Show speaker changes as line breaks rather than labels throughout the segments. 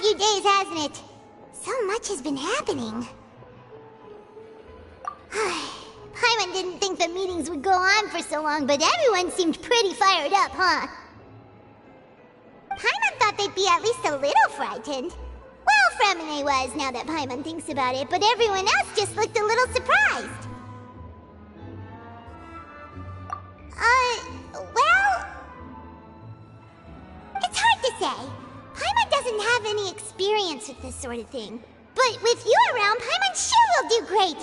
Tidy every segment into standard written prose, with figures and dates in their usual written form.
few days, hasn't it? So much has bนhappening. Paimon didn't think the meetings would go on for so long, but everyone seemed pretty fired up, huh? Paimon thought they'd be at least a little frightened. Well, Fremine was, now that Paimon thinks about it, but everyone else just looked a little surprised. Well... It's hard to say. Paimon doesn't have any experience with this sort of thing. But with you around, Paimon sure will do great.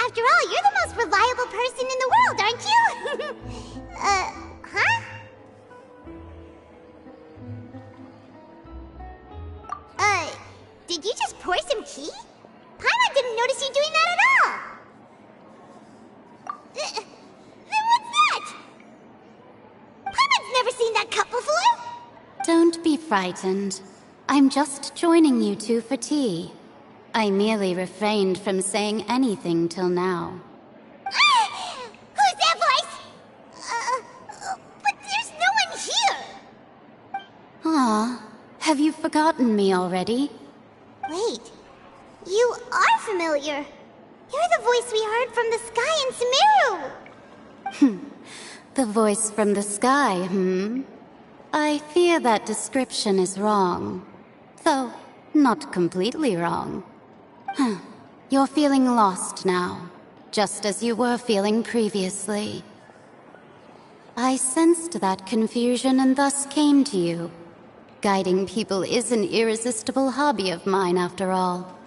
After all, you're the most reliable person in the world, aren't you? Huh? Did you just pour some tea? Paimon didn't notice you doing that at all! Then what's that? Paimon's never seen that cup before!
Don't be frightened. I'm just joining you two for tea. I merely refrained from saying anything till now.
Who's that voice? But there's no one here!
Ah, have you forgotten me already?
Wait, you are familiar. You're the voice we heard from the sky in Sumeru.
The voice from the sky, I fear that description is wrong. Though, not completely wrong. You're feeling lost now, just as you were feeling previously. I sensed that confusion and thus came to you. Guiding people is an irresistible hobby of mine, after all.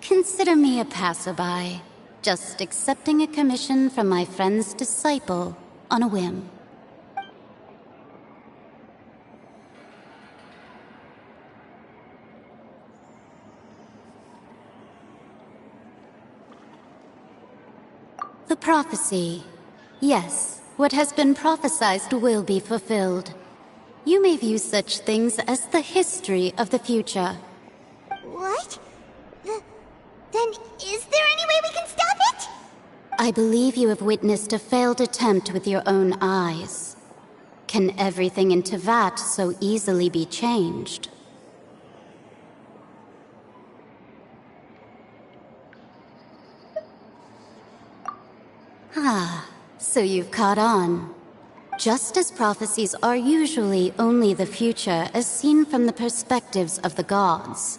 Consider me a passerby, just accepting a commission from my friend's disciple on a whim. The prophecy. Yes, what has been prophesied will be fulfilled. You may view such things as the history of the future.
What? Then is there any way we can stop it?
I believe you have witnessed a failed attempt with your own eyes. Can everything in Teyvat so easily be changed? So you've caught on. Just as prophecies are usually only the future as seen from the perspectives of the gods,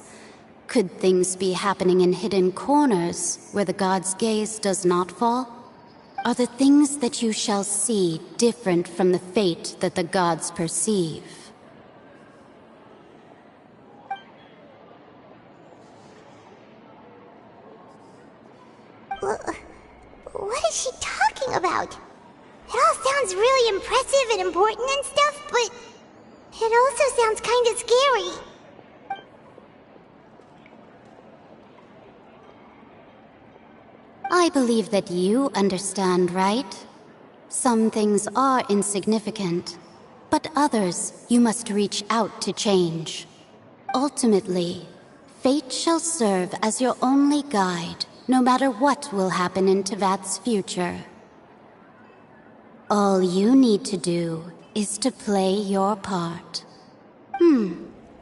could things be happening in hidden corners where the gods' gaze does not fall? Are the things that you shall see different from the fate that the gods perceive?
What is she talking about? It all sounds really impressive and important and stuff, but it also sounds kind of scary.
I believe that you understand, right? Some things are insignificant, but others you must reach out to change. Ultimately, fate shall serve as your only guide, no matter what will happen in Teyvat's future. All you need to do is to play your part.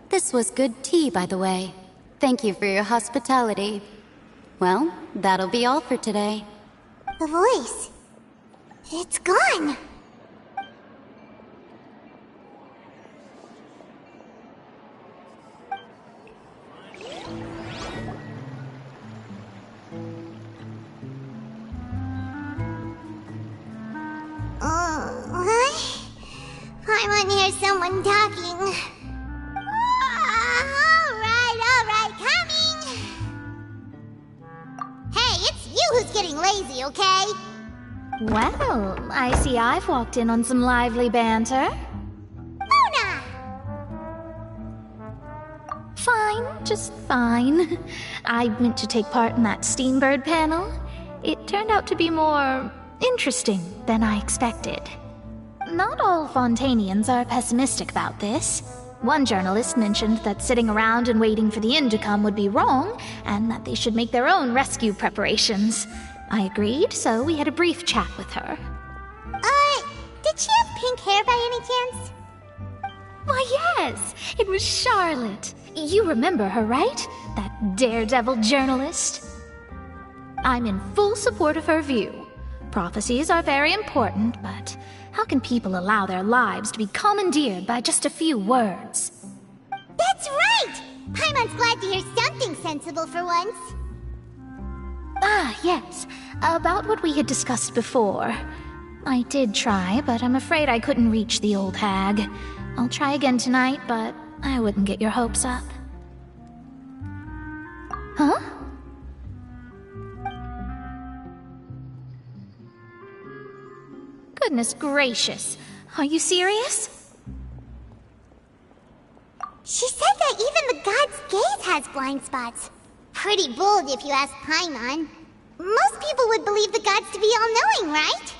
This was good tea, by the way. Thank you for your hospitality. Well, that'll be all for today.
The voice. It's gone. I want to hear someone talking. All right, coming. Hey, it's you who's getting lazy, okay?
Well, I see I've walked in on some lively banter.
Luna!
Fine, just fine. I went to take part in that Steambird panel. It turned out to be more interesting than I expected. Not all Fontainians are pessimistic about this. One journalist mentioned that sitting around and waiting for the end to come would be wrong, and that they should make their own rescue preparations. I agreed, so we had a brief chat with her.
Did she have pink hair by any chance?
Why, yes, it was Charlotte. You remember her, right? That daredevil journalist? I'm in full support of her view. Prophecies are very important, but how can people allow their lives to be commandeered by just a few words?
That's right! Paimon's glad to hear something sensible for once.
Ah, yes. About what we had discussed before. I did try, but I'm afraid I couldn't reach the old hag. I'll try again tonight, but I wouldn't get your hopes up. Huh? Goodness gracious. Are you serious?
She said that even the god's gaze has blind spots. Pretty bold if you ask Paimon. Most people would believe the gods to be all-knowing, right?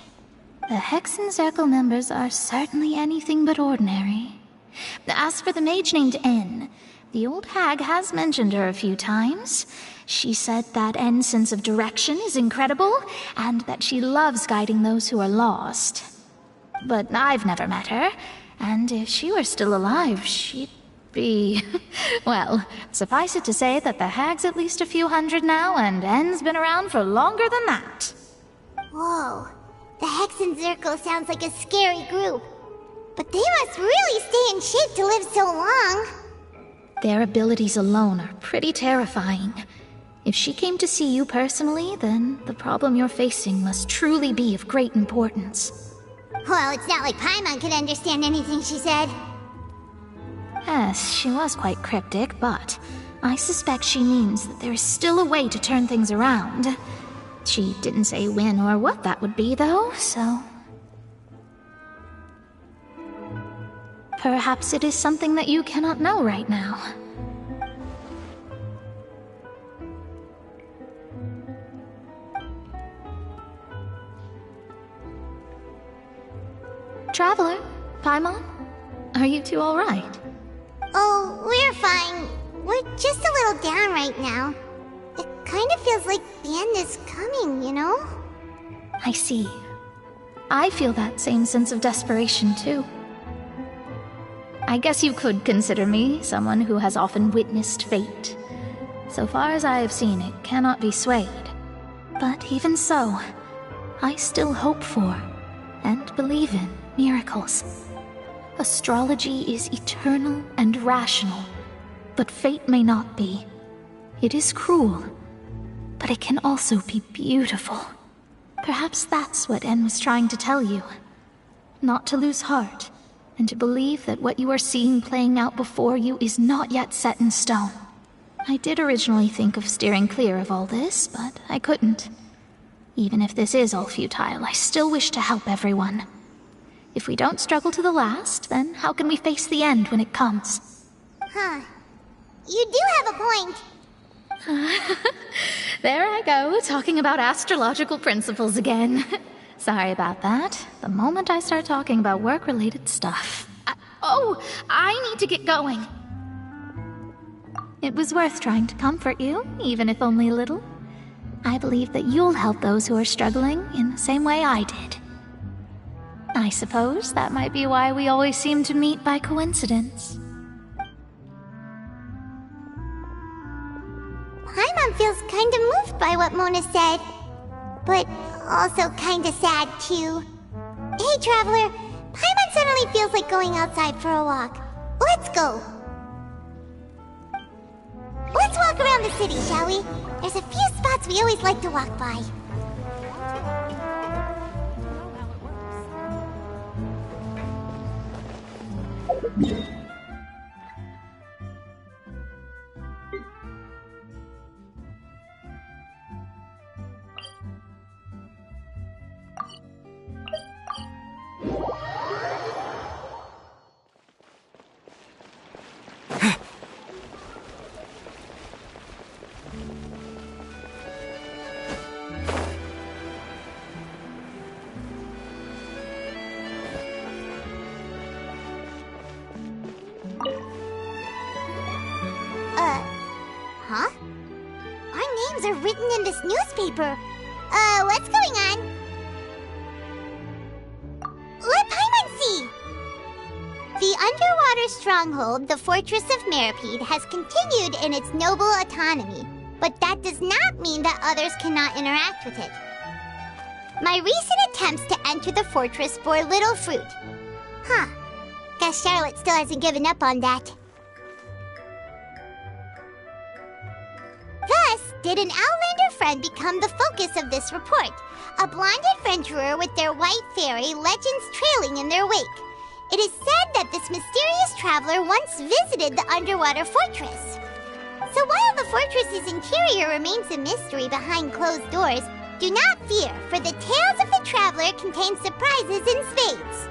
The Hexen Circle members are certainly anything but ordinary. As for the mage named N, the old hag has mentioned her a few times. She said that N's sense of direction is incredible, and that she loves guiding those who are lost. But I've never met her, and if she were still alive, she'd be... Well, suffice it to say that the hag's at least a few hundred now, and N's been around for longer than that.
Whoa. The Hexen Circle sounds like a scary group. But they must really stay in shape to live so long.
Their abilities alone are pretty terrifying. If she came to see you personally, then the problem you're facing must truly be of great importance.
Well, it's not like Paimon could understand anything she said.
Yes, she was quite cryptic, but I suspect she means that there is still a way to turn things around. She didn't say when or what that would be, though, so... Perhaps it is something that you cannot know right now. Traveler, Paimon, are you two all right?
Oh, we're fine. We're just a little down right now. It kind of feels like the end is coming, you know?
I see. I feel that same sense of desperation, too. I guess you could consider me someone who has often witnessed fate. So far as I have seen, it cannot be swayed. But even so, I still hope for, and believe in, miracles. Astrology is eternal and rational, but fate may not be. It is cruel, but it can also be beautiful. Perhaps that's what En was trying to tell you. Not to lose heart, and to believe that what you are seeing playing out before you is not yet set in stone. I did originally think of steering clear of all this, but I couldn't. Even if this is all futile, I still wish to help everyone. If we don't struggle to the last, then how can we face the end when it comes?
Huh. You do have a point.
There I go, talking about astrological principles again. Sorry about that. The moment I start talking about work-related stuff... I need to get going. It was worth trying to comfort you, even if only a little. I believe that you'll help those who are struggling in the same way I did. I suppose that might be why we always seem to meet by coincidence.
Paimon feels kinda moved by what Mona said. But also kinda sad, too. Hey, Traveler. Paimon suddenly feels like going outside for a walk. Let's go. Let's walk around the city, shall we? There's a few spots we always like to walk by. Huh? Our names are written in this newspaper. What's going on? Let Paimon see! The underwater stronghold, the Fortress of Meripede, has continued in its noble autonomy, but that does not mean that others cannot interact with it. My recent attempts to enter the fortress bore little fruit. Huh. Guess Charlotte still hasn't given up on that. Thus, did an Outlander friend become the focus of this report, a blind adventurer with their white fairy legends trailing in their wake. It is said that this mysterious traveler once visited the underwater fortress. So while the fortress's interior remains a mystery behind closed doors, do not fear, for the tales of the traveler contain surprises in spades.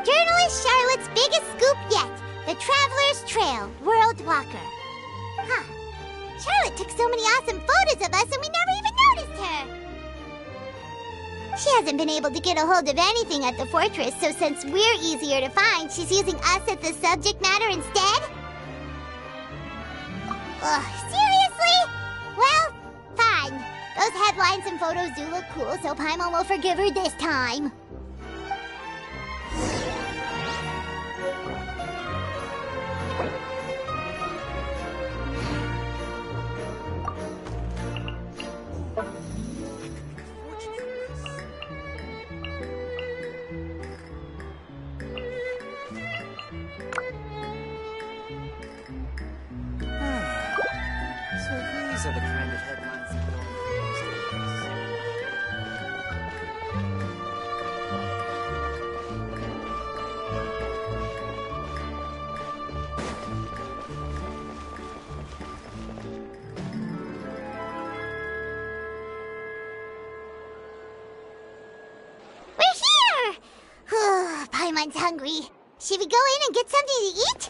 Journalist Charlotte's biggest scoop yet, the Traveler's Trail, World Walker. Huh. Charlotte took so many awesome photos of us and we never even noticed her. She hasn't been able to get a hold of anything at the fortress, so since we're easier to find, she's using us as the subject matter instead? Ugh, seriously? Well, fine. Those headlines and photos do look cool, so Paimon will forgive her this time.
So these are the kind of headlines that go
We're here! Paimon's hungry. Should we go in and get something to eat?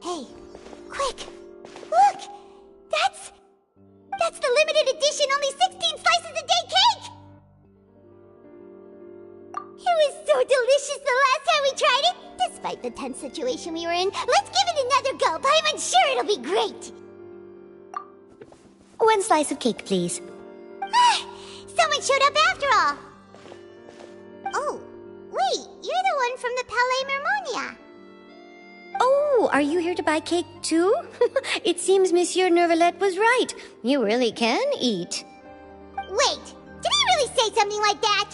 Hey, quick! Look! That's the limited edition only 16 slices a day cake! It was so delicious the last time we tried it! Despite the tense situation we were in, let's give it another go! Paimon's sure it'll be great!
One slice of cake, please.
Someone showed up after all! Oh, wait, you're the one from the Palais Mermonia.
Oh, are you here to buy cake too? It seems Monsieur Nervalette was right. You really can eat.
Wait, did he really say something like that?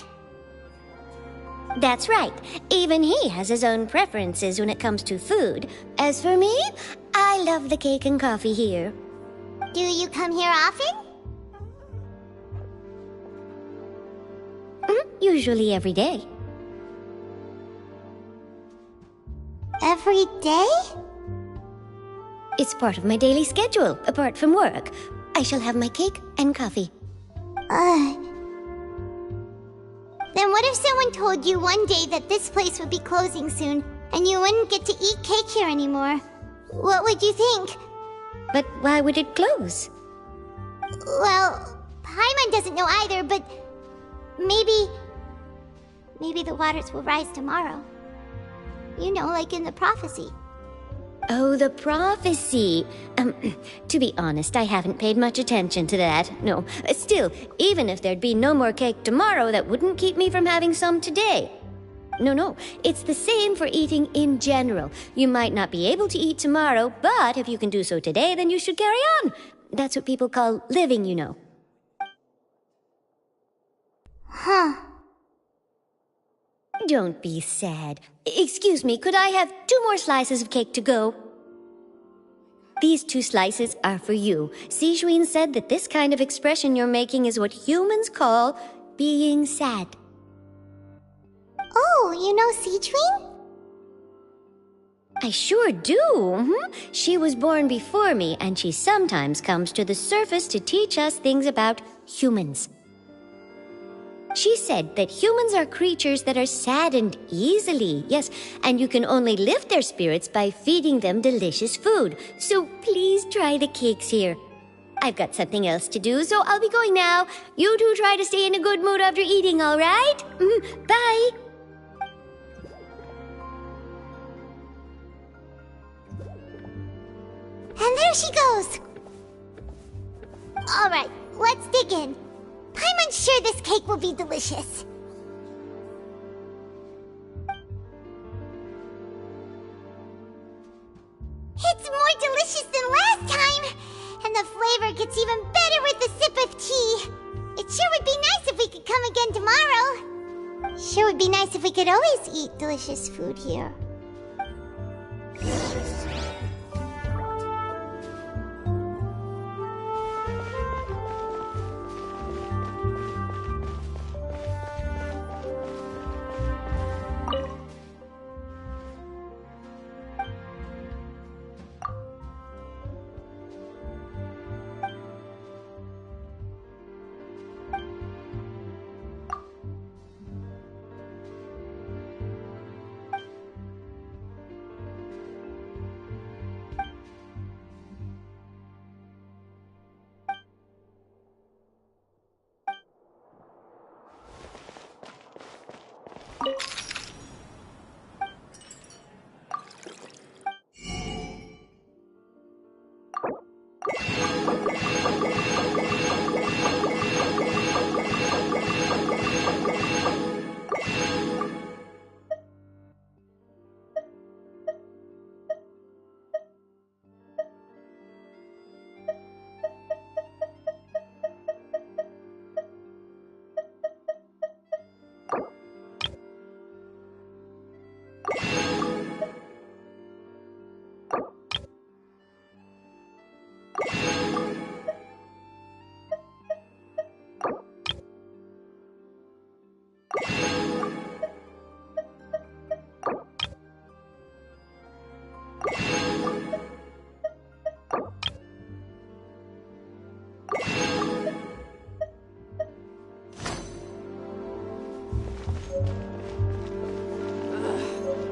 That's right. Even he has his own preferences when it comes to food. As for me, I love the cake and coffee here.
Do you come here often?
Usually every day.
Every day?
It's part of my daily schedule, apart from work. I shall have my cake and coffee.
Then what if someone told you one day that this place would be closing soon, and you wouldn't get to eat cake here anymore? What would you think?
But why would it close?
Well, Paimon doesn't know either, but maybe the waters will rise tomorrow. You know, like in the prophecy.
Oh, the prophecy. To be honest, I haven't paid much attention to that. No, still, even if there'd be no more cake tomorrow, that wouldn't keep me from having some today. No, it's the same for eating in general. You might not be able to eat tomorrow, but if you can do so today, then you should carry on. That's what people call living, you know.
Huh.
Don't be sad. Excuse me, could I have 2 more slices of cake to go? These 2 slices are for you. Sijuin said that this kind of expression you're making is what humans call being sad.
Oh, you know Sijuin?
I sure do. She was born before me, and she sometimes comes to the surface to teach us things about humans. She said that humans are creatures that are saddened easily, yes, and you can only lift their spirits by feeding them delicious food. So please try the cakes here. I've got something else to do, so I'll be going now. You two try to stay in a good mood after eating, all right? Bye.
There she goes! Alright, let's dig in. Paimon's sure this cake will be delicious. It's more delicious than last time! And the flavor gets even better with a sip of tea. It sure would be nice if we could come again tomorrow. Sure would be nice if we could always eat delicious food here.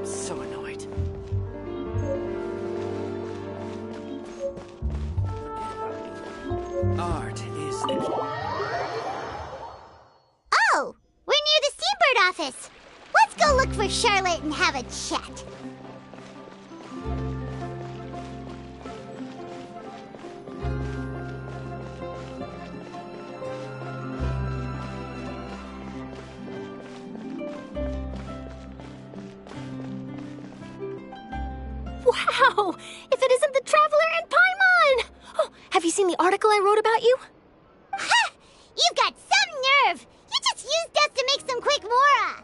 So annoyed. Art is the key.
Oh! We're near the Steambird office! Let's go look for Charlotte and have a chat.
Wow! If it isn't the Traveler and Paimon! Oh, have you seen the article I wrote about you?
Ha! You've got some nerve! You just used us to make some quick mora!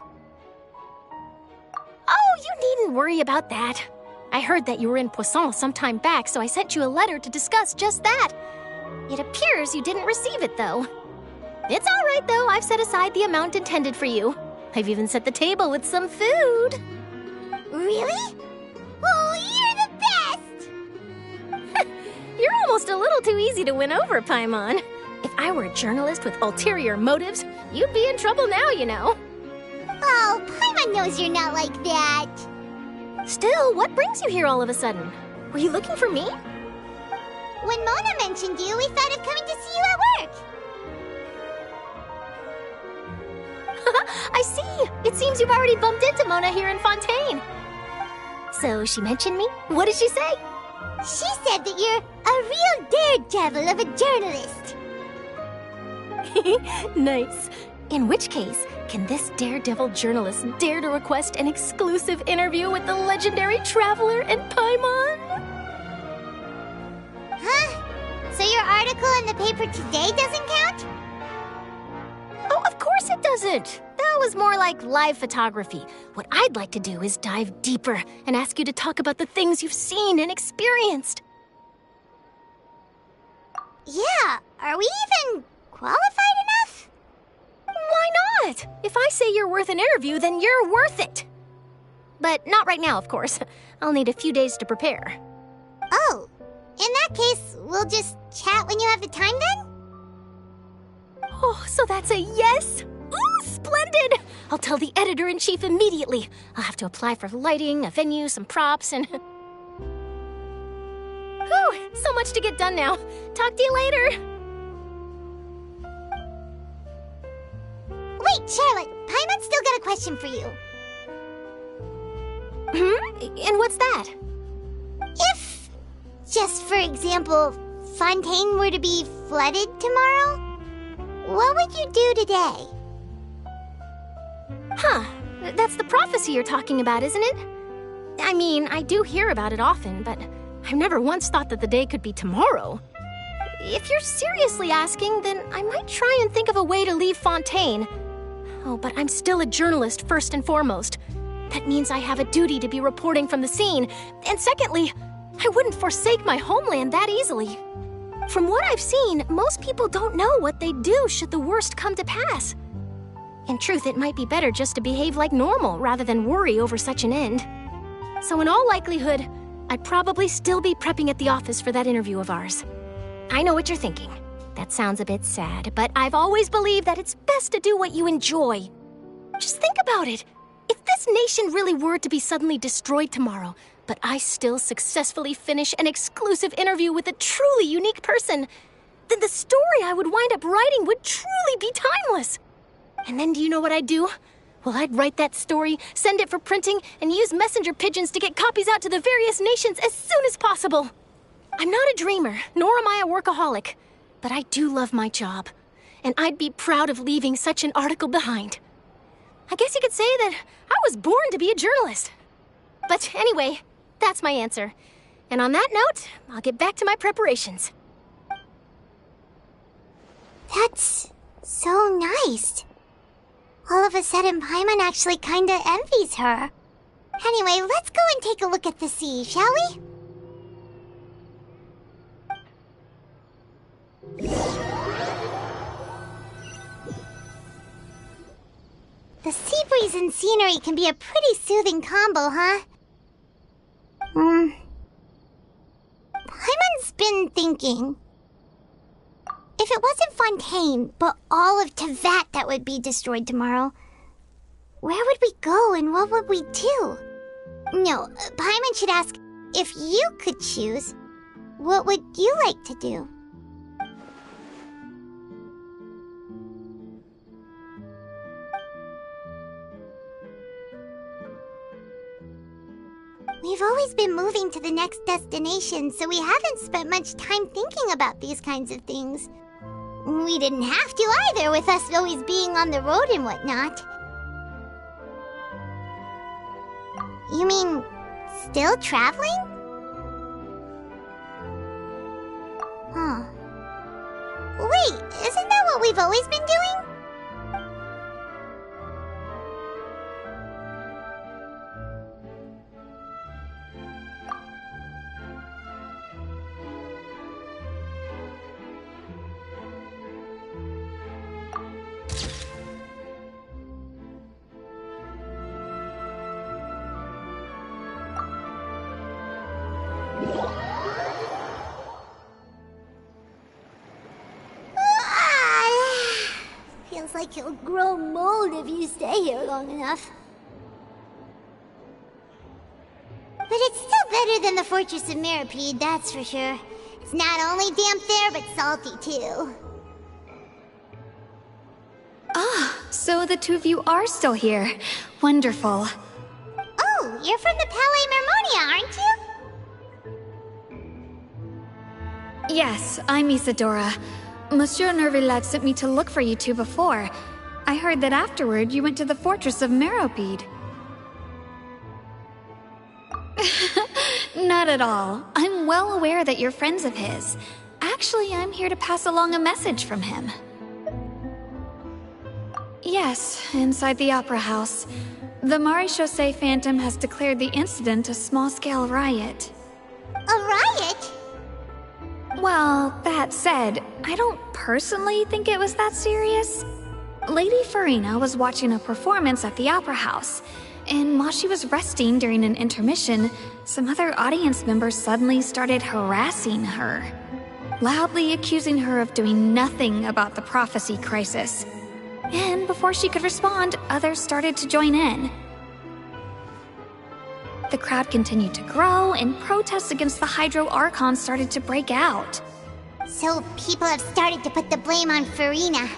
Oh, you needn't worry about that. I heard that you were in Poisson some time back, so I sent you a letter to discuss just that. It appears you didn't receive it, though. It's all right, though. I've set aside the amount intended for you. I've even set the table with some food.
Really? Oh, you're the best!
You're almost a little too easy to win over, Paimon. If I were a journalist with ulterior motives, you'd be in trouble now, you know.
Oh, Paimon knows you're not like that.
Still, what brings you here all of a sudden? Were you looking for me?
When Mona mentioned you, we thought of coming to see you at work.
I see. It seems you've already bumped into Mona here in Fontaine. So she mentioned me? What did she say?
She said that you're a real daredevil of a journalist.
Nice. In which case, can this daredevil journalist dare to request an exclusive interview with the legendary Traveler and Paimon?
Huh? So your article in the paper today doesn't count?
Oh, of course it doesn't. That was more like live photography. What I'd like to do is dive deeper and ask you to talk about the things you've seen and experienced.
Yeah, are we even qualified enough?
Why not? If I say you're worth an interview, then you're worth it. But not right now, of course. I'll need a few days to prepare.
Oh, in that case, we'll just chat when you have the time then?
Oh, so that's a yes? Ooh, splendid! I'll tell the editor-in-chief immediately. I'll have to apply for lighting, a venue, some props, and... Whew, so much to get done now. Talk to you later.
Wait, Charlotte, Paimon's still got a question for you.
And what's that?
If just for example, Fontaine were to be flooded tomorrow, what would you do today?
Huh. That's the prophecy you're talking about, isn't it? I mean, I do hear about it often, but I've never once thought that the day could be tomorrow. If you're seriously asking, then I might try and think of a way to leave Fontaine. Oh, but I'm still a journalist first and foremost. That means I have a duty to be reporting from the scene. And secondly, I wouldn't forsake my homeland that easily. From what I've seen, most people don't know what they'd do should the worst come to pass. In truth, it might be better just to behave like normal rather than worry over such an end. So in all likelihood, I'd probably still be prepping at the office for that interview of ours. I know what you're thinking. That sounds a bit sad, but I've always believed that it's best to do what you enjoy. Just think about it. If this nation really were to be suddenly destroyed tomorrow, but I still successfully finish an exclusive interview with a truly unique person, then the story I would wind up writing would truly be timeless. And then do you know what I'd do? Well, I'd write that story, send it for printing, and use messenger pigeons to get copies out to the various nations as soon as possible. I'm not a dreamer, nor am I a workaholic, but I do love my job, and I'd be proud of leaving such an article behind. I guess you could say that I was born to be a journalist. But anyway, that's my answer. And on that note, I'll get back to my preparations.
That's so nice. All of a sudden, Paimon actually kinda envies her. Anyway, let's go and take a look at the sea, shall we? The sea breeze and scenery can be a pretty soothing combo, huh? Paimon's been thinking. If it wasn't Fontaine, but all of Tevat that would be destroyed tomorrow, where would we go and what would we do? No, Paimon should ask, if you could choose, what would you like to do? We've always been moving to the next destination, so we haven't spent much time thinking about these kinds of things. We didn't have to either, with us always being on the road and whatnot. You mean, still traveling? Huh. Wait, isn't that what we've always been doing? Feels like you'll grow mold if you stay here long enough. But it's still better than the Fortress of Mirapede, that's for sure. It's not only damp there, but salty too.
Ah, so the two of you are still here. Wonderful.
Oh, you're from the Palais Mermonia, aren't you?
Yes, I'm Isadora. Monsieur Nervillet sent me to look for you two before. I heard that afterward you went to the Fortress of Meropide. Not at all. I'm well aware that you're friends of his. Actually, I'm here to pass along a message from him. Yes, inside the Opera House. The Maréchaussée Phantom has declared the incident a small-scale riot.
A riot?
Well, that said, I don't personally think it was that serious. Lady Farina was watching a performance at the Opera House, and while she was resting during an intermission, some other audience members suddenly started harassing her, loudly accusing her of doing nothing about the prophecy crisis. And before she could respond, others started to join in. The crowd continued to grow, and protests against the Hydro Archon started to break out.
So people have started to put the blame on Farina.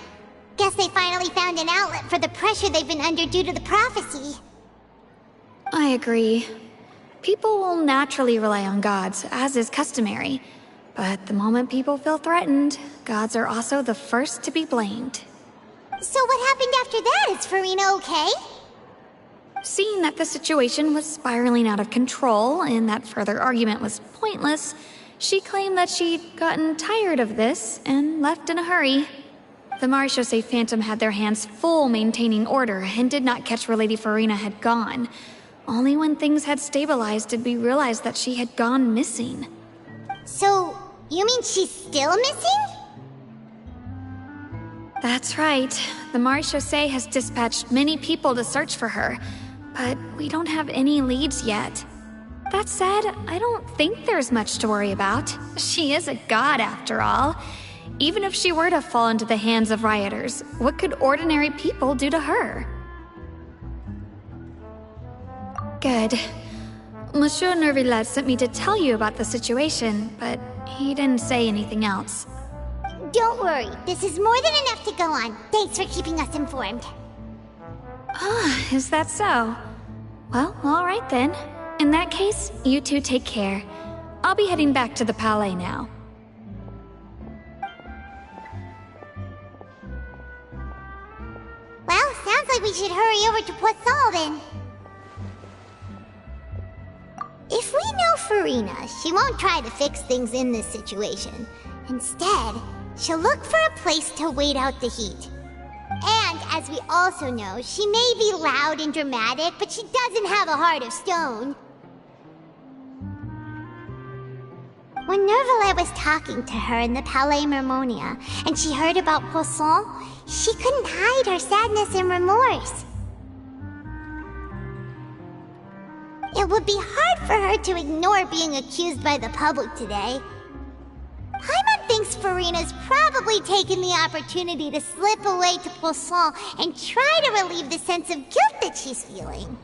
Guess they finally found an outlet for the pressure they've been under due to the prophecy.
I agree. People will naturally rely on gods, as is customary. But the moment people feel threatened, gods are also the first to be blamed.
So what happened after that? Is Farina okay?
Seeing that the situation was spiraling out of control and that further argument was pointless, she claimed that she'd gotten tired of this and left in a hurry. The Marechaussee Phantom had their hands full maintaining order and did not catch where Lady Farina had gone. Only when things had stabilized did we realize that she had gone missing.
So, you mean she's still missing?
That's right. The Marechaussee has dispatched many people to search for her, but we don't have any leads yet. That said, I don't think there's much to worry about. She is a god after all. Even if she were to fall into the hands of rioters, what could ordinary people do to her? Good. Monsieur Nervillet sent me to tell you about the situation, but he didn't say anything else.
Don't worry, this is more than enough to go on. Thanks for keeping us informed.
Ah, is that so? Well, alright then. In that case, you two take care. I'll be heading back to the Palais now.
Well, sounds like we should hurry over to Poisson then. If we know Farina, she won't try to fix things in this situation. Instead, she'll look for a place to wait out the heat. And, as we also know, she may be loud and dramatic, but she doesn't have a heart of stone. When Nervillet was talking to her in the Palais Mermonia, and she heard about Poisson, she couldn't hide her sadness and remorse. It would be hard for her to ignore being accused by the public today. Paimon thinks Farina's probably taken the opportunity to slip away to Poisson and try to relieve the sense of guilt that she's feeling.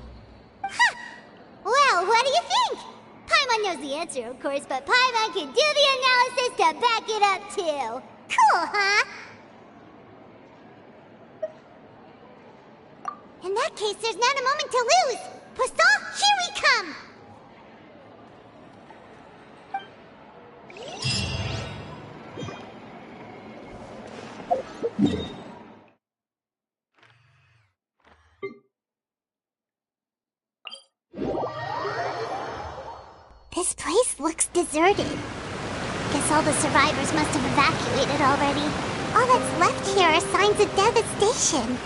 Huh! Well, what do you think? Paimon knows the answer, of course, but Paimon can do the analysis to back it up, too. Cool, huh? In that case, there's not a moment to lose. Poisson, here we come! This place looks deserted. Guess all the survivors must have evacuated already. All that's left here are signs of devastation.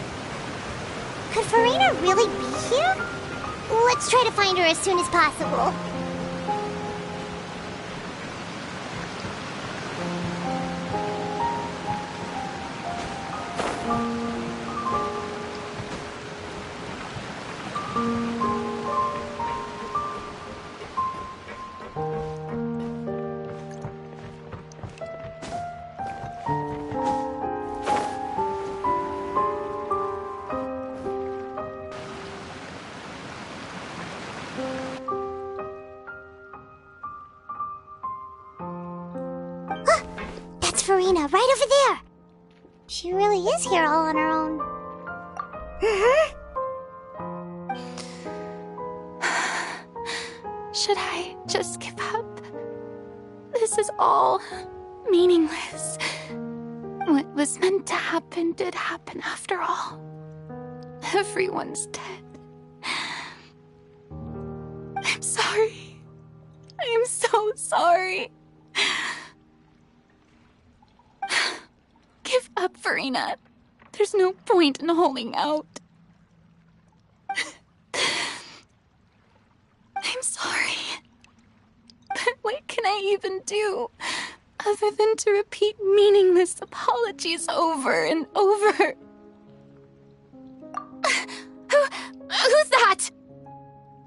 Could Farina really be here? Let's try to find her as soon as possible. Farina, right over there! She really is here all on her own.
Should I just give up? This is all meaningless. What was meant to happen did happen after all. Everyone's dead. I'm sorry. I am so sorry. Give up, Farina. There's no point in holding out. I'm sorry. But what can I even do other than to repeat meaningless apologies over and over? Who's that?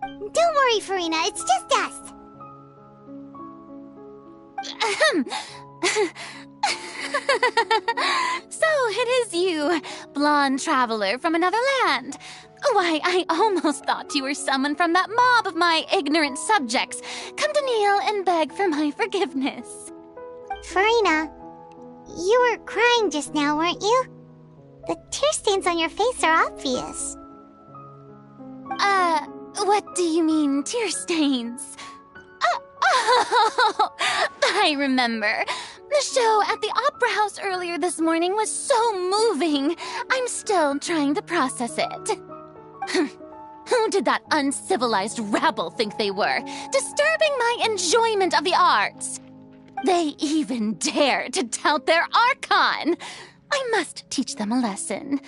Don't worry, Farina. It's just us.
So it is you, blonde traveler from another land. Why, I almost thought you were someone from that mob of my ignorant subjects, come to kneel and beg for my forgiveness.
Farina, you were crying just now, weren't you? The tear stains on your face are obvious.
What do you mean, tear stains? Oh, I remember. The show at the Opera House earlier this morning was so moving. I'm still trying to process it. Who did that uncivilized rabble think they were, disturbing my enjoyment of the arts? They even dare to tout their Archon. I must teach them a lesson.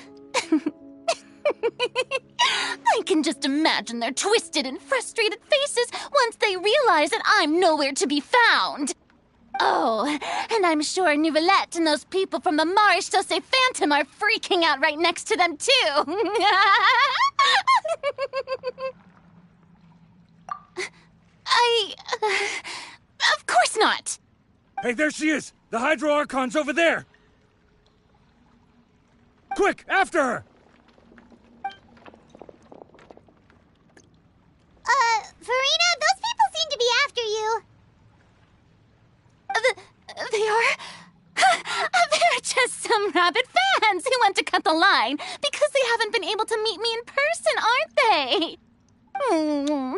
I can just imagine their twisted and frustrated faces once they realize that I'm nowhere to be found. Oh, and I'm sure Nouvellette and those people from the Marish Sauce Phantom are freaking out right next to them, too. Of course not.
Hey, there she is! The Hydro Archon's over there! Quick, after her!
Farina, those people seem to be after you.
They are? They're just some rabid fans who want to cut the line because they haven't been able to meet me in person, aren't they?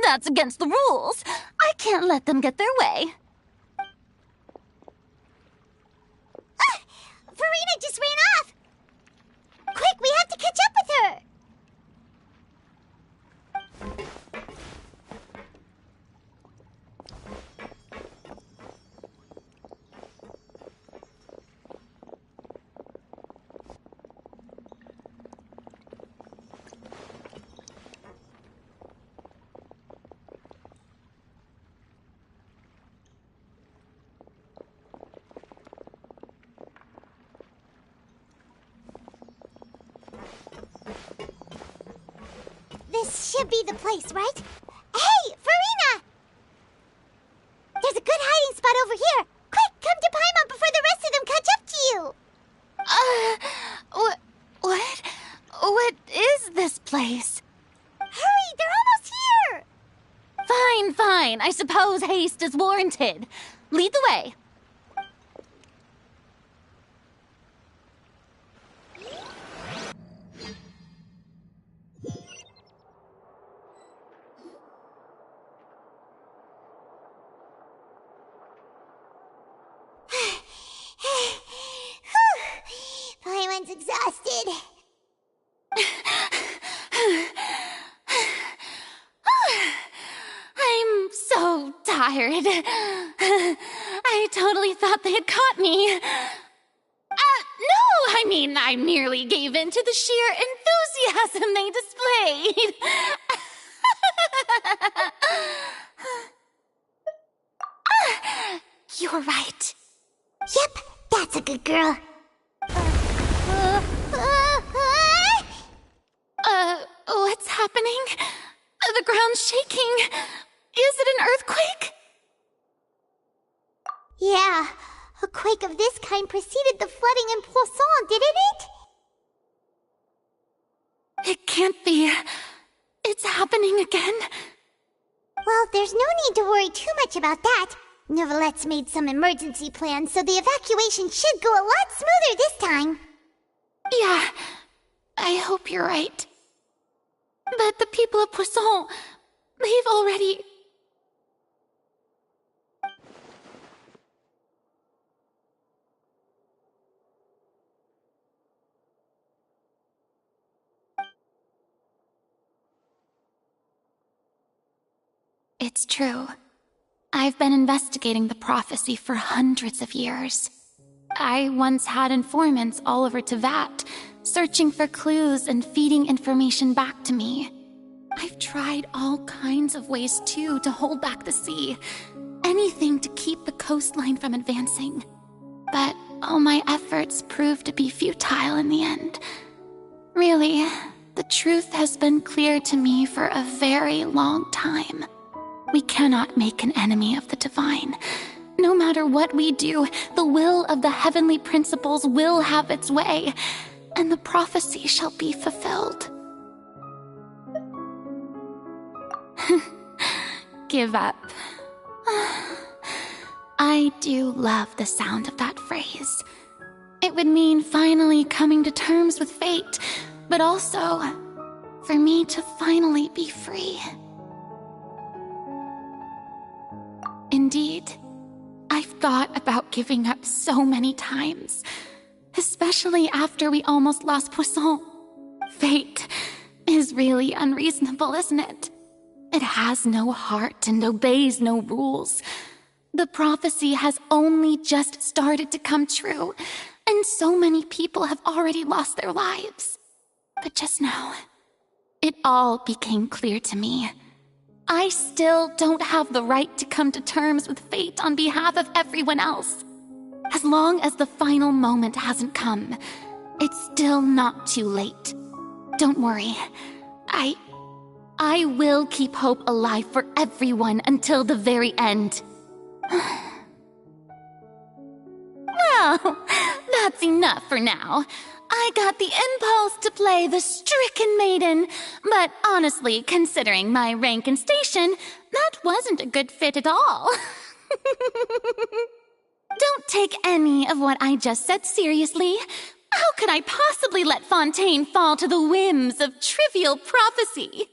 That's against the rules. I can't let them get their way.
Farina just ran off! Quick, we have to catch up with her! This should be the place, right? Hey, Farina! There's a good hiding spot over here. Quick, come to Paimon before the rest of them catch up to you.
What? What is this place?
Hurry, they're almost here.
Fine. I suppose haste is warranted. Lead the way.
Paimon's exhausted.
I'm so tired. I totally thought they had caught me. No, I merely gave in to the sheer enthusiasm they displayed. You're right.
Yep, that's a good girl.
What's happening? The ground's shaking. Is it an earthquake?
Yeah, a quake of this kind preceded the flooding in Poisson, didn't it?
It can't be. It's happening again.
Well, there's no need to worry too much about that. Nouvellette's made some emergency plans, so the evacuation should go a lot smoother this time.
Yeah, I hope you're right. But the people of Poisson, they've already... It's true. I've been investigating the prophecy for hundreds of years. I once had informants all over Tevat, searching for clues and feeding information back to me. I've tried all kinds of ways, too, to hold back the sea. Anything to keep the coastline from advancing. But all my efforts proved to be futile in the end. Really, the truth has been clear to me for a very long time. We cannot make an enemy of the divine. No matter what we do, the will of the heavenly principles will have its way, and the prophecy shall be fulfilled. Give up. I do love the sound of that phrase. It would mean finally coming to terms with fate, but also for me to finally be free.
indeed. I've thought about giving up so many times, especially after we almost lost Poisson. Fate is really unreasonable, isn't it? It has no heart and obeys no rules. The prophecy has only just started to come true, and so many people have already lost their lives. But just now, it all became clear to me. I still don't have the right to come to terms with fate on behalf of everyone else. As long as the final moment hasn't come, it's still not too late. Don't worry. I will keep hope alive for everyone until the very end. Well, that's enough for now. I got the impulse to play the stricken maiden, but honestly, considering my rank and station, that wasn't a good fit at all. Don't take any of what I just said seriously. How could I possibly let Fontaine fall to the whims of trivial prophecy?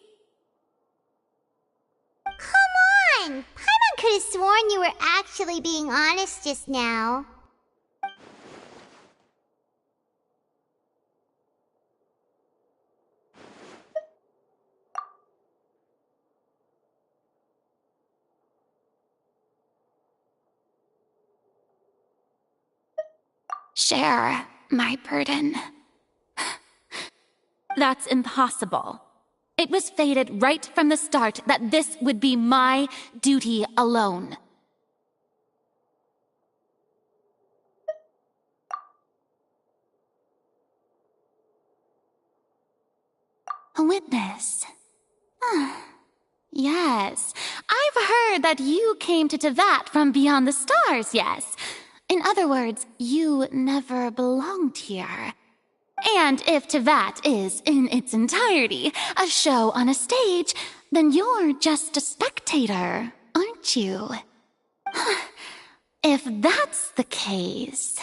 Come on! Paimon could have sworn you were actually being honest just now.
Share my burden. That's impossible. It was fated right from the start that this would be my duty alone. A witness. Yes, I've heard that you came to Tevat from beyond the stars, yes. In other words, you never belonged here. And if Tevat is, in its entirety, a show on a stage, then you're just a spectator, aren't you? If that's the case...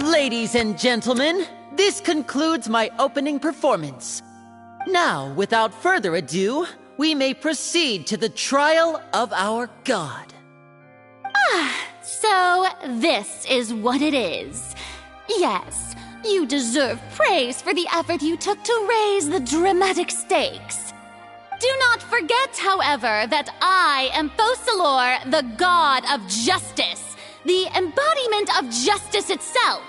Ladies and gentlemen, this concludes my opening performance. Now, without further ado, we may proceed to the trial of our god.
So this is what it is. Yes, you deserve praise for the effort you took to raise the dramatic stakes. Do not forget, however, that I am Focalor, the god of justice, the embodiment of justice itself.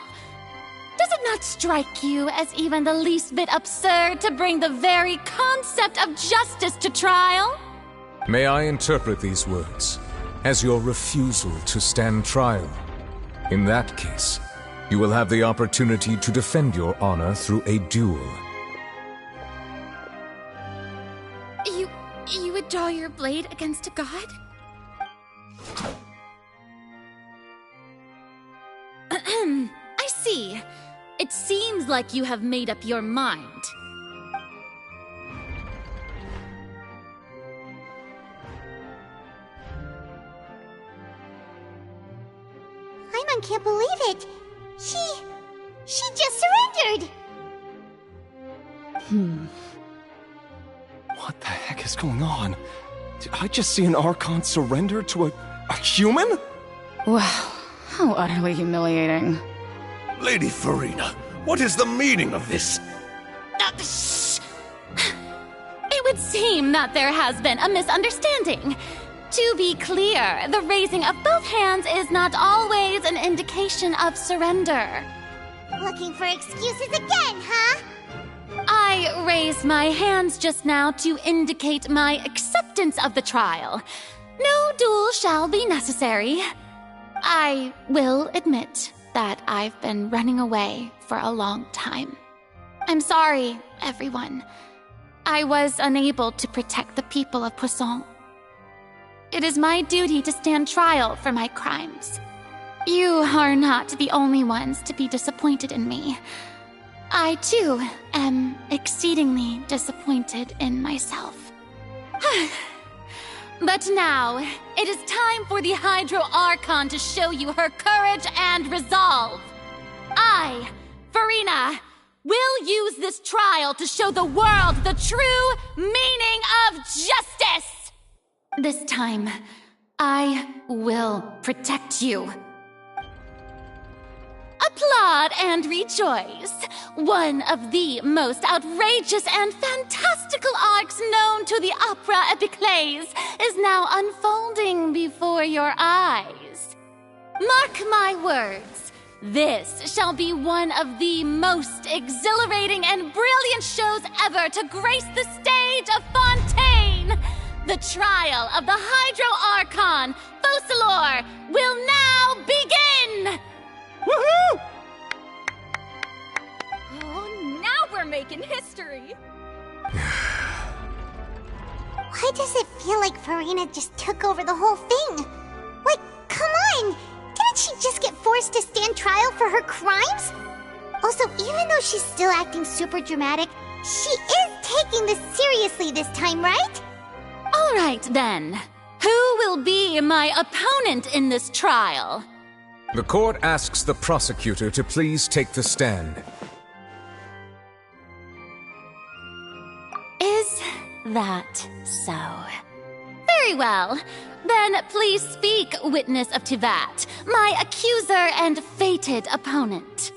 Does it not strike you as even the least bit absurd to bring the very concept of justice to trial?
May I interpret these words as your refusal to stand trial? In that case, you will have the opportunity to defend your honor through a duel.
You would draw your blade against a god? I see. It seems like you have made up your mind.
Paimon can't believe it. She just surrendered.
What the heck is going on? Did I just see an Archon surrender to a human?
Wow, how utterly humiliating.
Lady Farina, what is the meaning of this?
Shh! It would seem that there has been a misunderstanding. To be clear, the raising of both hands is not always an indication of surrender.
Looking for excuses again, huh?
I
I raised my hands just now to indicate my acceptance of the trial. No duel shall be necessary. I will admit that I've been running away for a long time. I'm sorry, everyone. I was unable to protect the people of Poisson. It is my duty to stand trial for my crimes. You are not the only ones to be disappointed in me. I, too, am exceedingly disappointed in myself. But now, it is time for the Hydro Archon to show you her courage and resolve. I, Farina, will use this trial to show the world the true meaning of justice! This time, I will protect you. Applaud and rejoice! One of the most outrageous and fantastical arcs known to the opera epiclese is now unfolding before your eyes. Mark my words, this shall be one of the most exhilarating and brilliant shows ever to grace the stage of Fontaine! The trial of the Hydro Archon, Focalor, will now begin!
Woohoo! Oh, now we're making history!
Why does it feel like Farina just took over the whole thing? Like, come on! Didn't she just get forced to stand trial for her crimes? Also, even though she's still acting super dramatic, she is taking this seriously this time, right?
All right, then. Who will be my opponent in this trial?
The court asks the prosecutor to please take the stand.
Is that so? Very well. Then please speak, witness of Tivat, my accuser and fated opponent.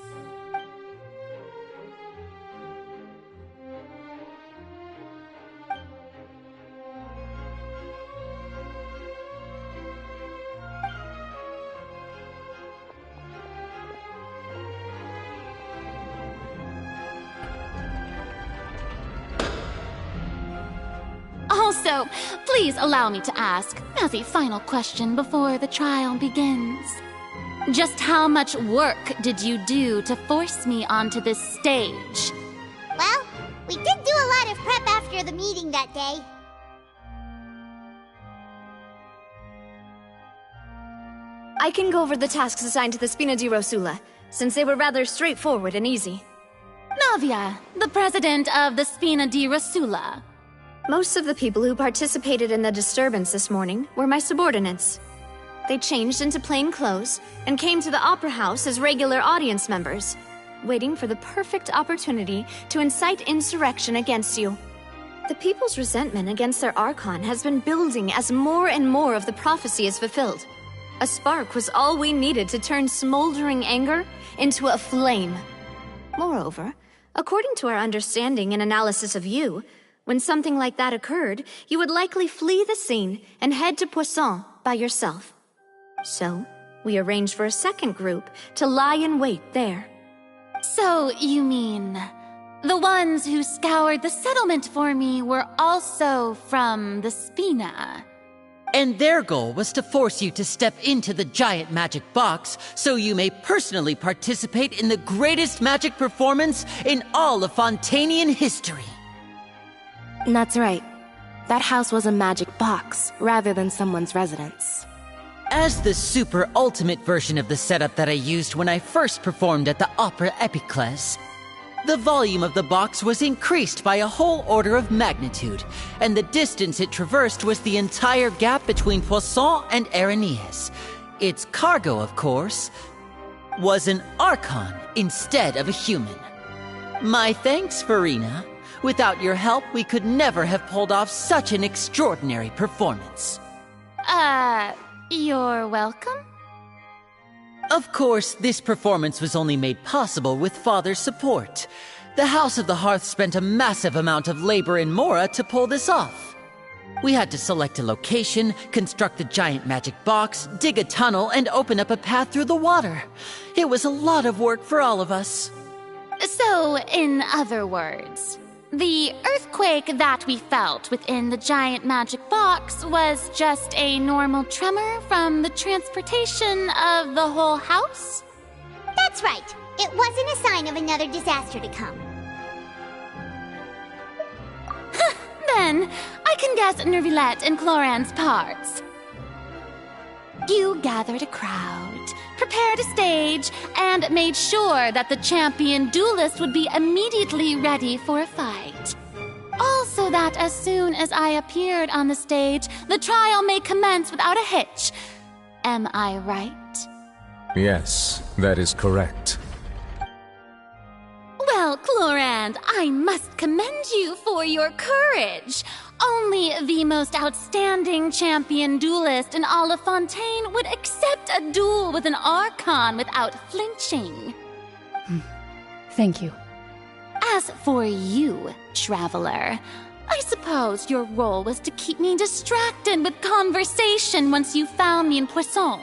Also, please allow me to ask, as a final question before the trial begins. Just how much work did you do to force me onto this stage?
Well, we did do a lot of prep after the meeting that day.
I can go over the tasks assigned to the Spina di Rosula, since they were rather straightforward and easy.
Navia, the president of the Spina di Rosula.
Most of the people who participated in the disturbance this morning were my subordinates. They changed into plain clothes and came to the Opera House as regular audience members, waiting for the perfect opportunity to incite insurrection against you. The people's resentment against their Archon has been building as more and more of the prophecy is fulfilled. A spark was all we needed to turn smoldering anger into a flame. Moreover, according to our understanding and analysis of you, when something like that occurred, you would likely flee the scene and head to Poisson by yourself. So, we arranged for a second group to lie in wait there.
So, you mean, the ones who scoured the settlement for me were also from the Spina?
And their goal was to force you to step into the giant magic box so you may personally participate in the greatest magic performance in all of Fontainian history.
That's right. That house was a magic box, rather than someone's residence.
As the super ultimate version of the setup that I used when I first performed at the Opera Epiclese, the volume of the box was increased by a whole order of magnitude, and the distance it traversed was the entire gap between Poisson and Aranias. Its cargo, of course, was an Archon instead of a human. My thanks, Farina. Without your help, we could never have pulled off such an extraordinary performance.
You're welcome?
Of course, this performance was only made possible with Father's support. The House of the Hearth spent a massive amount of labor in Mora to pull this off. We had to select a location, construct the giant magic box, dig a tunnel, and open up a path through the water. It was a lot of work for all of us.
So, in other words, The earthquake that we felt within the giant magic box was just a normal tremor from the transportation of the whole house?
That's right. It wasn't a sign of another disaster to come.
Then, I can guess Nervilette and Cloran's parts. You gathered a crowd, prepared a stage, and made sure that the champion duelist would be immediately ready for a fight. Also that as soon as I appeared on the stage, the trial may commence without a hitch. Am I right?
Yes, that is correct.
Well, Clorand, I must commend you for your courage. Only the most outstanding champion duelist in all of Fontaine would accept a duel with an Archon without flinching.
Thank you.
As for you, Traveler, I suppose your role was to keep me distracted with conversation once you found me in Poisson.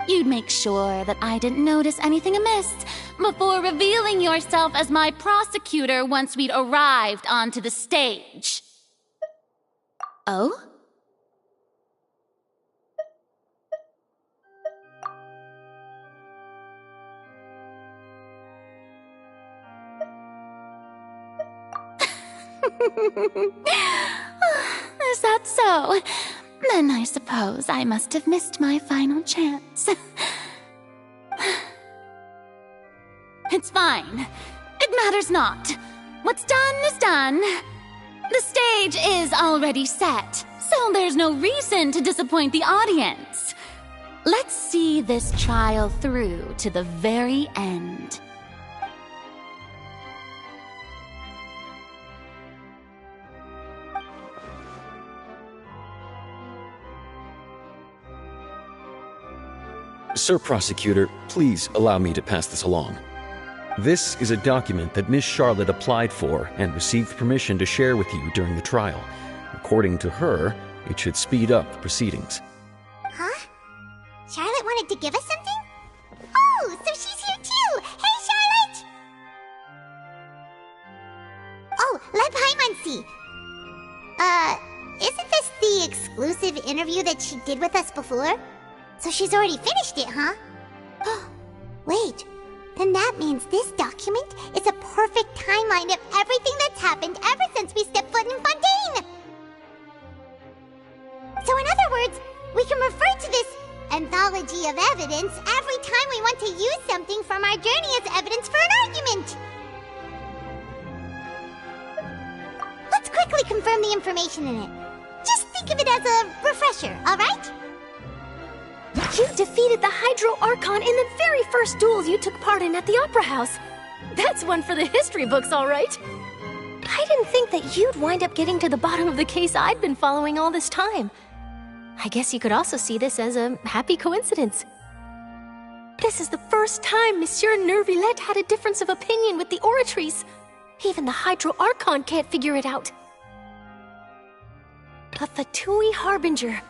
You'd make sure that I didn't notice anything amiss before revealing yourself as my prosecutor once we'd arrived onto the stage.
Oh?
Is that so? Then I suppose I must have missed my final chance. It's fine. It matters not. What's done is done. The stage is already set, so there's no reason to disappoint the audience. Let's see this trial through to the very end.
Sir Prosecutor, please allow me to pass this along. This is a document that Miss Charlotte applied for and received permission to share with you during the trial. According to her, it should speed up the proceedings.
Huh? Charlotte wanted to give us something? Oh, so she's here too! Hey, Charlotte! Oh, let Paimon see. Isn't this the exclusive interview that she did with us before? So she's already finished it, huh? Wait, then that means this document is a perfect timeline of everything that's happened ever since we stepped foot in Fontaine! So in other words, we can refer to this anthology of evidence every time we want to use something from our journey as evidence for an argument! Let's quickly confirm the information in it. Just think of it as a refresher, alright?
You defeated the Hydro Archon in the very first duels you took part in at the Opera House. That's one for the history books, all right. I didn't think that you'd wind up getting to the bottom of the case I'd been following all this time. I guess you could also see this as a happy coincidence. This is the first time Monsieur Nervilette had a difference of opinion with the Oratrice. Even the Hydro Archon can't figure it out. A Fatui Harbinger.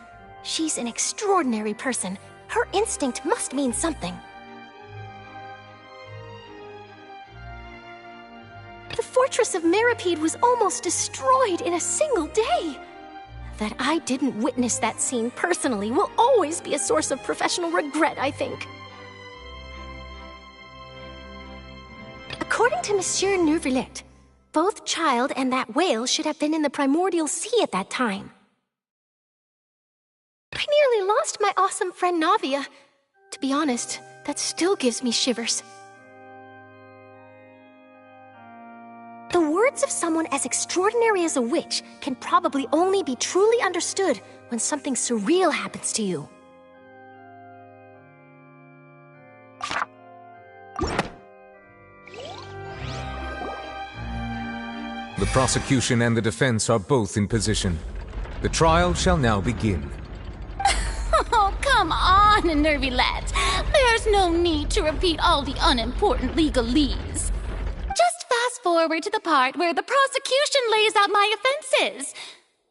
She's an extraordinary person. Her instinct must mean something. The fortress of Meripede was almost destroyed in a single day. That I didn't witness that scene personally will always be a source of professional regret, I think. According to Monsieur Nervilette, both Child and that whale should have been in the primordial sea at that time. I nearly lost my awesome friend Navia. To be honest, that still gives me shivers. The words of someone as extraordinary as a witch can probably only be truly understood when something surreal happens to you.
The prosecution and the defense are both in position. The trial shall now begin.
Oh, come on, Nervilette. There's no need to repeat all the unimportant legalese. Just fast forward to the part where the prosecution lays out my offenses.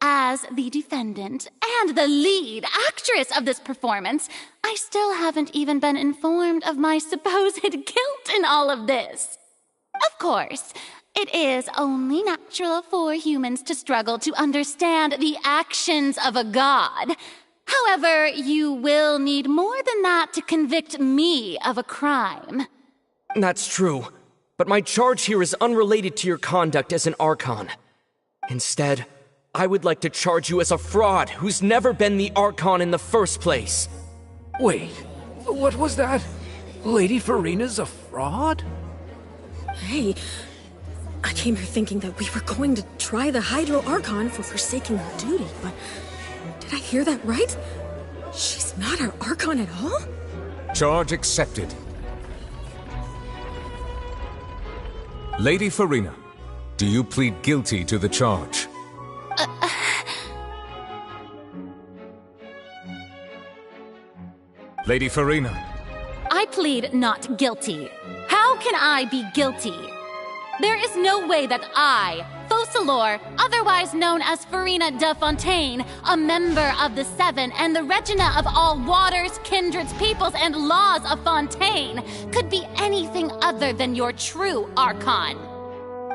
As the defendant and the lead actress of this performance, I still haven't even been informed of my supposed guilt in all of this. Of course, It is only natural for humans to struggle to understand the actions of a god. However, you will need more than that to convict me of a crime.
That's true, but my charge here is unrelated to your conduct as an Archon. Instead, I would like to charge you as a fraud who's never been the Archon in the first place.
Wait, what was that? Lady Farina's a fraud?
Hey, I came here thinking that we were going to try the Hydro Archon for forsaking her duty, but did I hear that right? She's not our Archon at all?
Charge accepted. Lady Farina, do you plead guilty to the charge? Lady Farina.
I plead not guilty. How can I be guilty? There is no way that I, Focalor, otherwise known as Farina de Fontaine, a member of the Seven and the Regina of all waters, kindreds, peoples, and laws of Fontaine, could be anything other than your true Archon.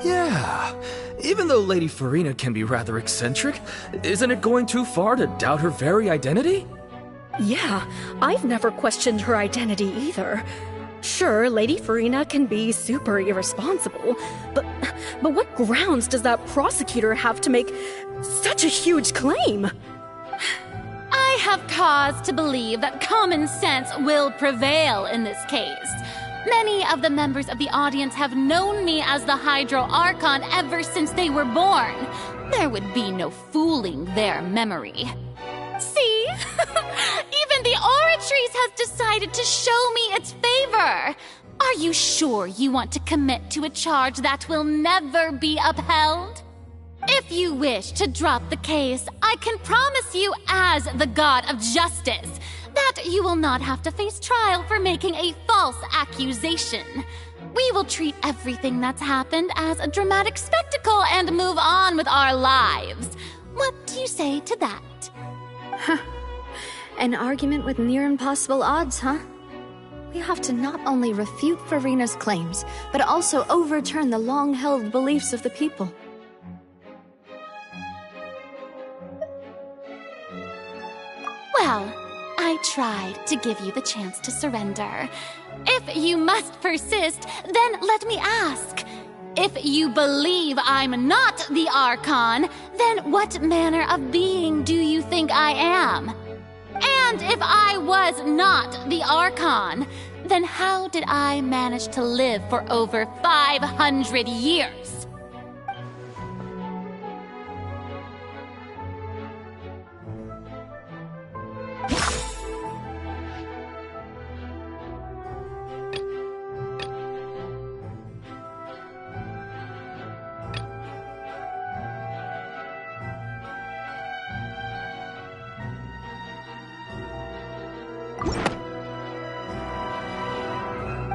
Yeah, even though Lady Farina can be rather eccentric, isn't it going too far to doubt her very identity?
Yeah, I've never questioned her identity either. Sure, Lady Farina can be super irresponsible, but what grounds does that prosecutor have to make such a huge claim?
I have cause to believe that common sense will prevail in this case. Many of the members of the audience have known me as the Hydro Archon ever since they were born. There would be no fooling their memory. See? Even the Oratrice has decided to show me its favor. Are you sure you want to commit to a charge that will never be upheld? If you wish to drop the case, I can promise you as the God of Justice that you will not have to face trial for making a false accusation. We will treat everything that's happened as a dramatic spectacle and move on with our lives. What do you say to that?
Huh. An argument with near impossible odds, huh? We have to not only refute Farina's claims, but also overturn the long-held beliefs of the people.
Well, I tried to give you the chance to surrender. If you must persist, then let me ask. If you believe I'm not the Archon, then what manner of being do you think I am? And if I was not the Archon, then how did I manage to live for over 500 years?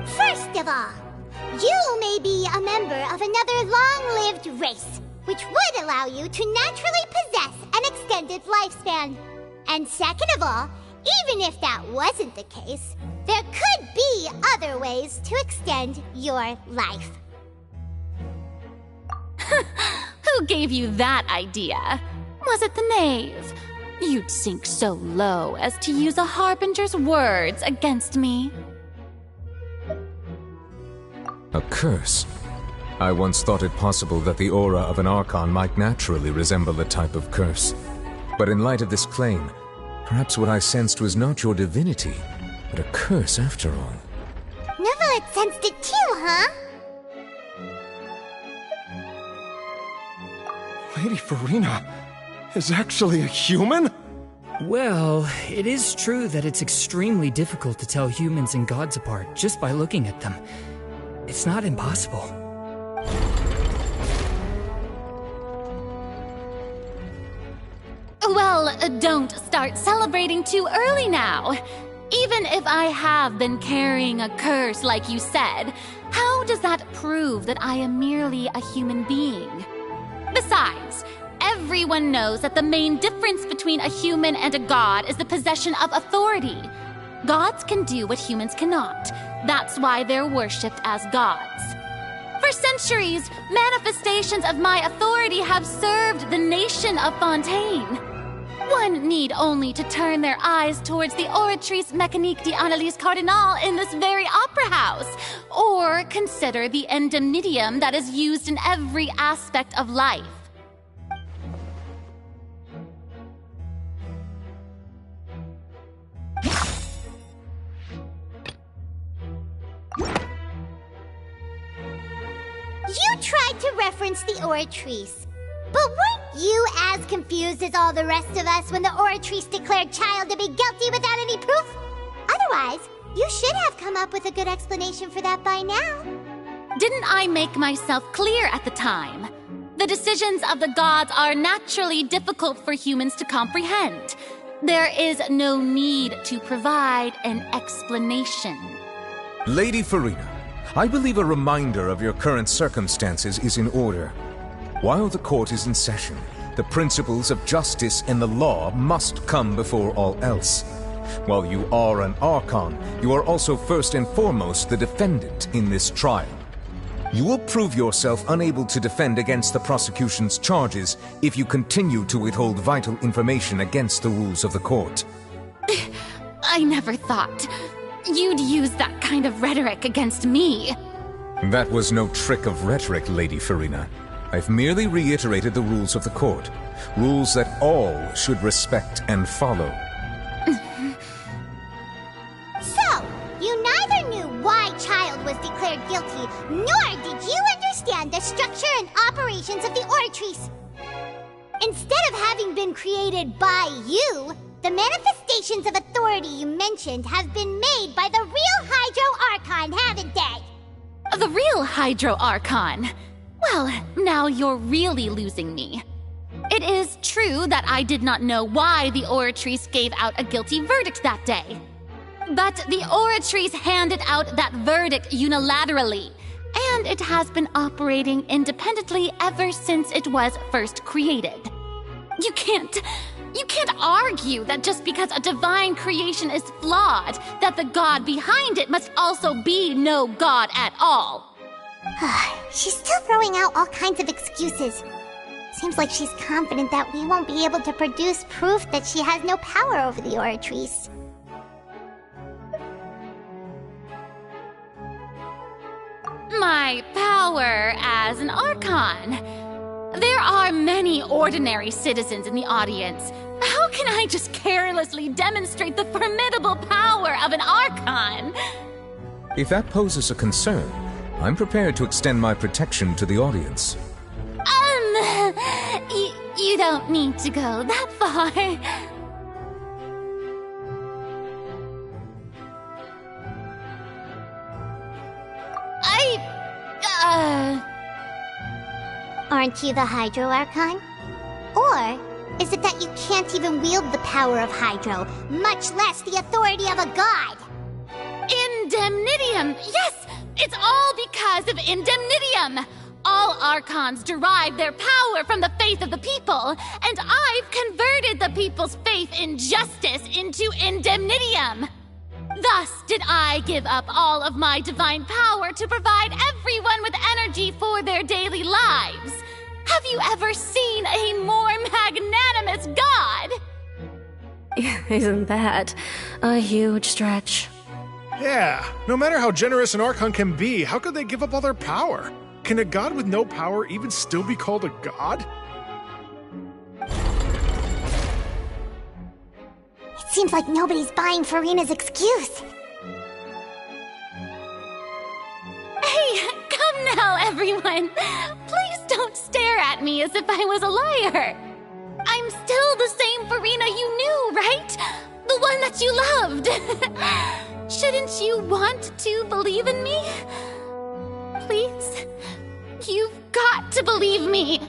First of all, you may be a member of another long-lived race, which would allow you to naturally possess an extended lifespan. And second of all, even if that wasn't the case, there could be other ways to extend your life.
Who gave you that idea? Was it the knave? You'd sink so low as to use a harbinger's words against me.
A curse? I once thought it possible that the aura of an Archon might naturally resemble a type of curse. But in light of this claim, perhaps what I sensed was not your divinity, but a curse after all.
Neverlet sensed it too, huh?
Lady Farina is actually a human?
Well, it is true that it's extremely difficult to tell humans and gods apart just by looking at them. It's not impossible.
Well, don't start celebrating too early now. Even if I have been carrying a curse like you said, how does that prove that I am merely a human being? Besides, everyone knows that the main difference between a human and a god is the possession of authority. Gods can do what humans cannot. That's why they're worshipped as gods. For For centuries, manifestations of my authority have served the nation of Fontaine. One need only to turn their eyes towards the Oratrice Mécanique d'Analyse Cardinal in this very opera house, or consider the indemnitium that is used in every aspect of life.
You tried to reference the Oratrice. But weren't you as confused as all the rest of us when the Oratrice declared Child to be guilty without any proof? Otherwise, you should have come up with a good explanation for that by now.
Didn't I make myself clear at the time? The decisions of the gods are naturally difficult for humans to comprehend. There is no need to provide an explanation.
Lady Farina, I believe a reminder of your current circumstances is in order. While the court is in session, the principles of justice and the law must come before all else. While you are an Archon, you are also first and foremost the defendant in this trial. You will prove yourself unable to defend against the prosecution's charges if you continue to withhold vital information against the rules of the court.
I never thought you'd use that kind of rhetoric against me.
That was no trick of rhetoric, Lady Farina. I've merely reiterated the rules of the court. Rules that all should respect and follow.
So, you neither knew why Child was declared guilty, nor did you understand the structure and operations of the Oratrice. Instead of having been created by you, the manifestations of authority you mentioned have been made by the real Hydro Archon, haven't they?
The real Hydro Archon? Well, now you're really losing me. It is true that I did not know why the Oratrice gave out a guilty verdict that day. But the Oratrice handed out that verdict unilaterally, and it has been operating independently ever since it was first created. You can't argue that just because a divine creation is flawed, that the god behind it must also be no god at all.
She's still throwing out all kinds of excuses. Seems like she's confident that we won't be able to produce proof that she has no power over the Oratrice.
My power as an Archon. There are many ordinary citizens in the audience. How can I just carelessly demonstrate the formidable power of an Archon?
If that poses a concern, I'm prepared to extend my protection to the audience.
You don't need to go that far.
Aren't you the Hydro Archon? Or is it that you can't even wield the power of Hydro, much less the authority of a god?
Indemnitium! Yes! It's all because of Indemnitium! All Archons derive their power from the faith of the people, and I've converted the people's faith in justice into Indemnitium! Thus did I give up all of my divine power to provide everyone with energy for their daily lives. Have you ever seen a more magnanimous god?
Isn't that a huge stretch?
Yeah, no matter how generous an Archon can be, how could they give up all their power? Can a god with no power even still be called a god?
It seems like nobody's buying Farina's excuse.
Hey, come now, everyone. Please don't stare at me as if I was a liar. I'm still the same Farina you knew, right? The one that you loved. Shouldn't you want to believe in me? Please, you've got to believe me.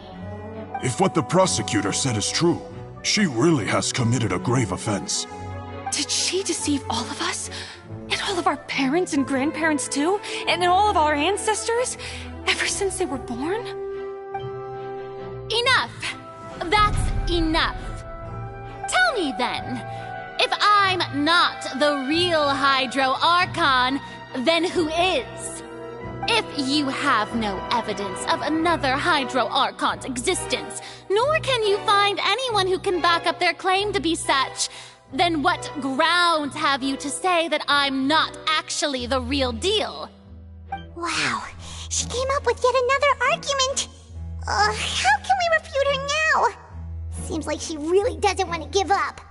If what the prosecutor said is true, she really has committed a grave offense.
Did she deceive all of us? And all of our parents and grandparents too? And all of our ancestors? Ever since they were born?
Enough! That's enough. Tell me then, if I'm not the real Hydro Archon, then who is?
If you have no evidence of another Hydro Archon's existence, nor can you find anyone who can back up their claim to be such, then what grounds have you to say that I'm not actually the real deal?
Wow, she came up with yet another argument. How can we refute her now? Seems like she really doesn't want to give up.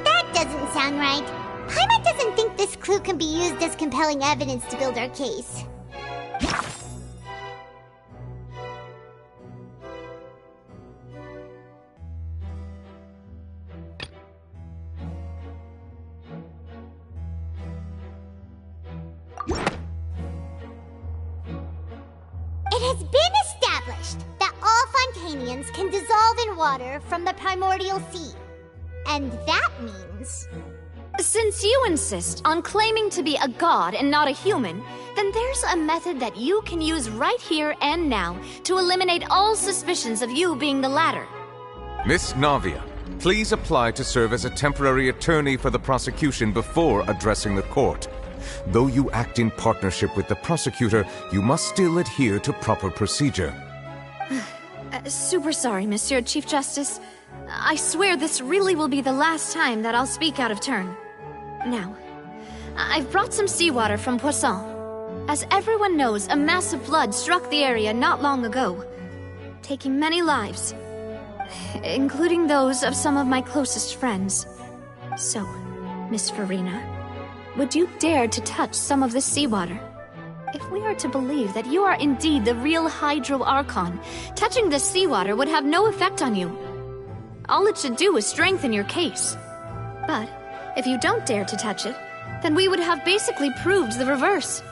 That doesn't sound right. Paimon doesn't think this clue can be used as compelling evidence to build our case. It has been established that all Fontainians can dissolve in water from the primordial sea. And that means...
Since you insist on claiming to be a god and not a human, then there's a method that you can use right here and now to eliminate all suspicions of you being the latter.
Miss Navia, please apply to serve as a temporary attorney for the prosecution before addressing the court. Though you act in partnership with the prosecutor, you must still adhere to proper procedure.
Super sorry, Monsieur Chief Justice. I swear this really will be the last time that I'll speak out of turn. Now, I've brought some seawater from Poisson. As everyone knows, a massive flood struck the area not long ago, taking many lives, including those of some of my closest friends. So, Miss Farina, would you dare to touch some of this seawater? If we are to believe that you are indeed the real Hydro Archon, touching this seawater would have no effect on you. All it should do is strengthen your case. But if you don't dare to touch it, then we would have basically proved the reverse.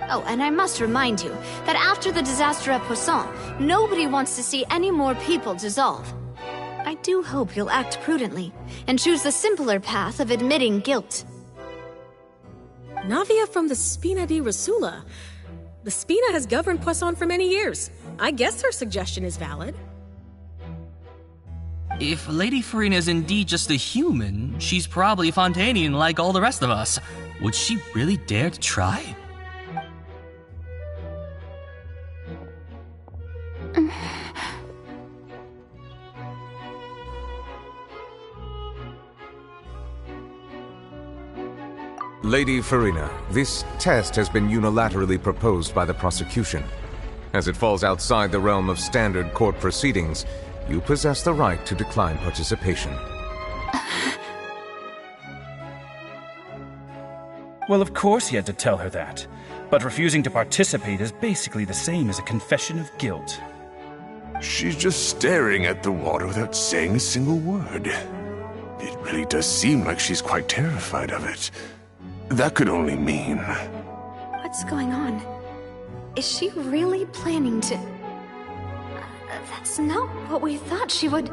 Oh, and I must remind you that after the disaster at Poisson, nobody wants to see any more people dissolve. I do hope you'll act prudently and choose the simpler path of admitting guilt.
Navia from the Spina di Rasula. The Spina has governed Poisson for many years. I guess her suggestion is valid.
If Lady Farina is indeed just a human, she's probably Fontainian like all the rest of us. Would she really dare to try?
Lady Farina, this test has been unilaterally proposed by the prosecution. As it falls outside the realm of standard court proceedings, you possess the right to decline participation.
Well, of course he had to tell her that. But refusing to participate is basically the same as a confession of guilt.
She's just staring at the water without saying a single word. It really does seem like she's quite terrified of it. That could only mean...
What's going on? Is she really planning to... That's not what we thought she would...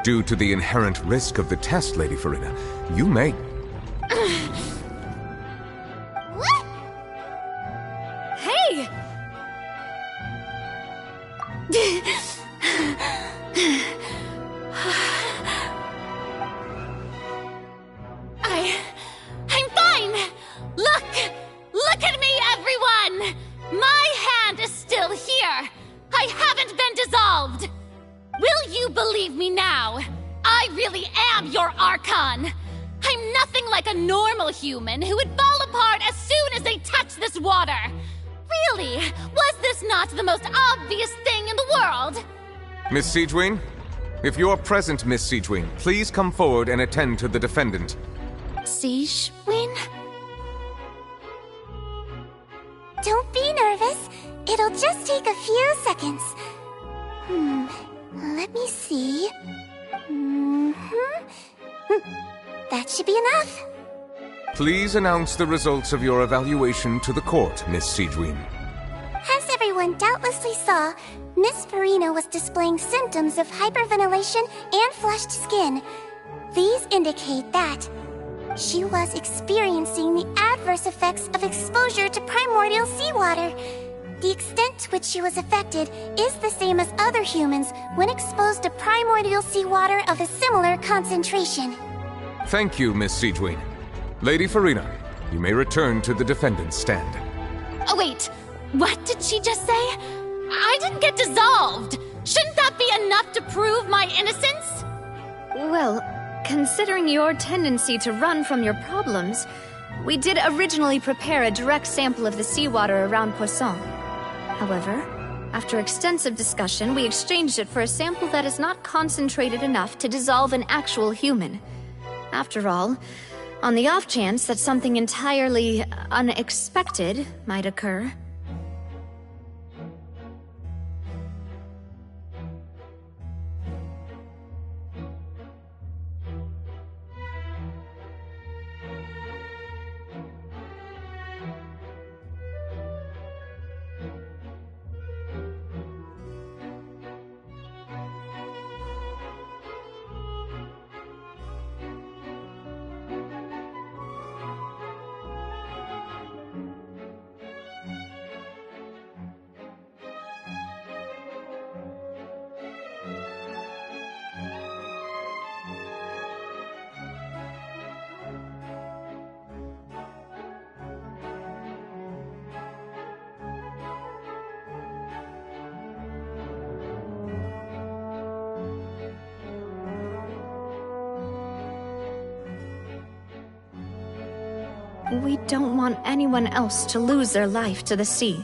Due to the inherent risk of the test, Lady Farina, you may...
What?
Hey!
still here! I haven't been dissolved! Will you believe me now? I really am your Archon! I'm nothing like a normal human who would fall apart as soon as they touch this water! Really, was this not the most obvious thing in the world?
Miss Siegewien? If you're present, Miss Siegewien, please come forward and attend to the defendant.
Siegewien? Don't be nervous. It'll just take a few seconds. Let me see. That should be enough.
Please announce the results of your evaluation to the court, Miss Siegewien.
As everyone doubtlessly saw, Miss Farina was displaying symptoms of hyperventilation and flushed skin. These indicate that she was experiencing the adverse effects of exposure to primordial seawater. The extent to which she was affected is the same as other humans when exposed to primordial seawater of a similar concentration.
Thank you, Miss Siegewien. Lady Farina, you may return to the defendant's stand.
Oh, wait. What did she just say? I didn't get dissolved. Shouldn't that be enough to prove my innocence?
Well, considering your tendency to run from your problems, we did originally prepare a direct sample of the seawater around Poisson. However, after extensive discussion, we exchanged it for a sample that is not concentrated enough to dissolve an actual human. After all, on the off chance that something entirely unexpected might occur. We don't want anyone else to lose their life to the sea.